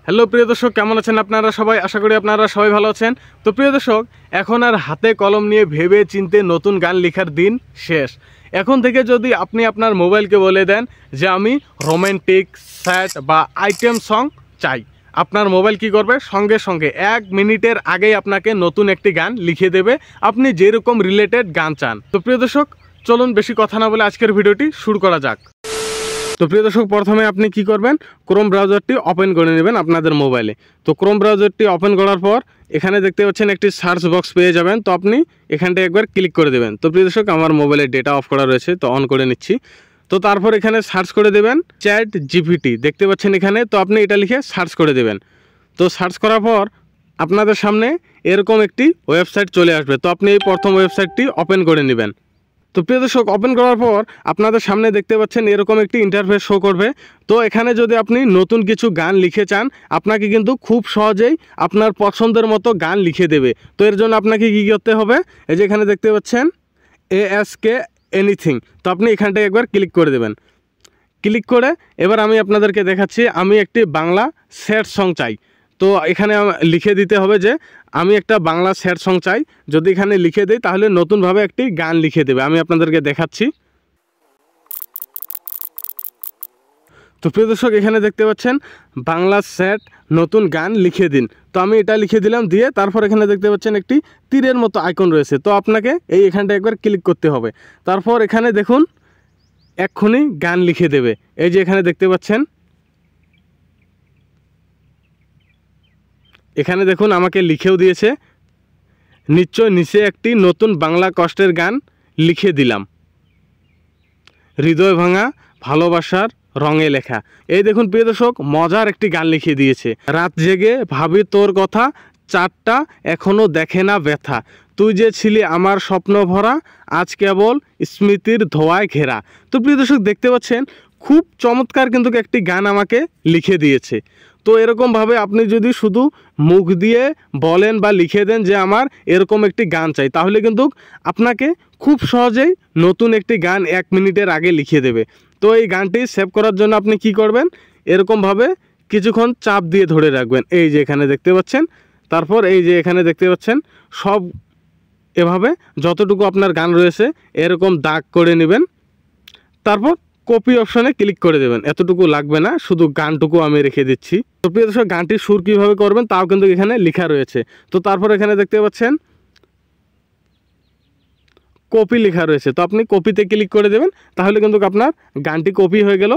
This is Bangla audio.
হ্যালো প্রিয় দর্শক, কেমন আছেন আপনারা সবাই? আশা করি আপনারা সবাই ভালো আছেন। তো প্রিয় দর্শক, এখন আর হাতে কলম নিয়ে ভেবে চিন্তে নতুন গান লেখার দিন শেষ। এখন থেকে যদি আপনি আপনার মোবাইলকে বলে দেন যে আমি রোমান্টিক, স্যাড বা আইটেম সং চাই, আপনার মোবাইল কি করবে? সঙ্গে সঙ্গে 1 মিনিটের আগেই আপনাকে নতুন একটি গান লিখে দেবে, আপনি যেরকম রিলেটেড গান চান। তো প্রিয় দর্শক, চলুন বেশি কথা না বলে আজকের ভিডিওটি শুরু করা যাক। তো প্রিয় দর্শক, প্রথমে আপনি কি করবেন? ক্রোম ব্রাউজারটি ওপেন করে নেবেন আপনাদের মোবাইলে। তো ক্রোম ব্রাউজারটি ওপেন করার পর এখানে দেখতে পাচ্ছেন একটি সার্চ বক্স পেয়ে যাবেন। তো আপনি এখানটা একবার ক্লিক করে দেবেন। তো প্রিয় দর্শক, আমার মোবাইলে ডেটা অফ করা রয়েছে, তো অন করে নিচ্ছি। তো তারপর এখানে সার্চ করে দেবেন চ্যাট জিপিটি, দেখতে পাচ্ছেন এখানে। তো আপনি এটা লিখে সার্চ করে দেবেন। তো সার্চ করার পর আপনাদের সামনে এরকম একটি ওয়েবসাইট চলে আসবে। তো আপনি এই প্রথম ওয়েবসাইটটি ওপেন করে নেবেন। তো প্রিয় দর্শক, ওপেন করার পর আপনাদের সামনে দেখতে পাচ্ছেন এরকম একটি ইন্টারফেস শো করবে। তো এখানে যদি আপনি নতুন কিছু গান লিখে চান, আপনাকে কিন্তু খুব সহজেই আপনার পছন্দের মতো গান লিখে দেবে। তো এর জন্য আপনাকে কী করতে হবে? এই যে এখানে দেখতে পাচ্ছেন ASK এনিথিং, তো আপনি এখানটায় একবার ক্লিক করে দেবেন। ক্লিক করে এবার আমি আপনাদেরকে দেখাচ্ছি, আমি একটি বাংলা স্যাড সং চাই। তো এখানে লিখে দিতে হবে যে আমি একটা বাংলা স্যাড সং চাই। যদি এখানে লিখে দিই তাহলে নতুনভাবে একটি গান লিখে দেবে। আমি আপনাদেরকে দেখাচ্ছি। তো প্রিয় দর্শক, এখানে দেখতে পাচ্ছেন বাংলা স্যাড নতুন গান লিখে দিন। তো আমি এটা লিখে দিলাম, দিয়ে তারপর এখানে দেখতে পাচ্ছেন একটি তীরের মতো আইকন রয়েছে। তো আপনাকে এখানটা একবার ক্লিক করতে হবে। তারপর এখানে দেখুন এক্ষুনি গান লিখে দেবে। এই যে এখানে দেখতে পাচ্ছেন, এখানে দেখুন আমাকে লিখেও দিয়েছে, নিশ্চয় নিচে একটি নতুন বাংলা কষ্টের গান লিখে দিলাম, হৃদয় ভাঙা ভালোবাসার রঙে লেখা। এই দেখুন প্রিয় দর্শক, মজার একটি গান লিখে দিয়েছে। রাত জেগে ভাবি তোর কথা, চারটা এখনো দেখে না ব্যথা, তুই যে ছিলি আমার স্বপ্ন ভরা, আজ কেবল স্মৃতির ধোঁয়ায় ঘেরা। তো প্রিয় দর্শক, দেখতে পাচ্ছেন খুব চমৎকার কিন্তু একটি গান আমাকে লিখে দিয়েছে। তো এরকমভাবে আপনি যদি শুধু মুখ দিয়ে বলেন বা লিখে দেন যে আমার এরকম একটি গান চাই, তাহলে কিন্তু আপনাকে খুব সহজেই নতুন একটি গান 1 মিনিটের আগে লিখে দেবে। তো এই গানটি সেভ করার জন্য আপনি কি করবেন? এরকমভাবে কিছুক্ষণ চাপ দিয়ে ধরে রাখবেন। এই যে এখানে দেখতে পাচ্ছেন, তারপর এই যে এখানে দেখতে পাচ্ছেন সব এভাবে যতটুকু আপনার গান রয়েছে এরকম দাগ করে নেবেন। তারপর কপি অপশনে ক্লিক করে দেবেন। এতটুকু লাগবে না, শুধু গানটুকু আমি রেখে দিচ্ছি। তো প্রিয় দর্শক, গানটির সুর কীভাবে করবেন তাও কিন্তু এখানে লেখা রয়েছে। তো তারপর এখানে দেখতে পাচ্ছেন কপি লেখা রয়েছে। তো আপনি কপিতে ক্লিক করে দেবেন, তাহলে কিন্তু আপনার গানটি কপি হয়ে গেল।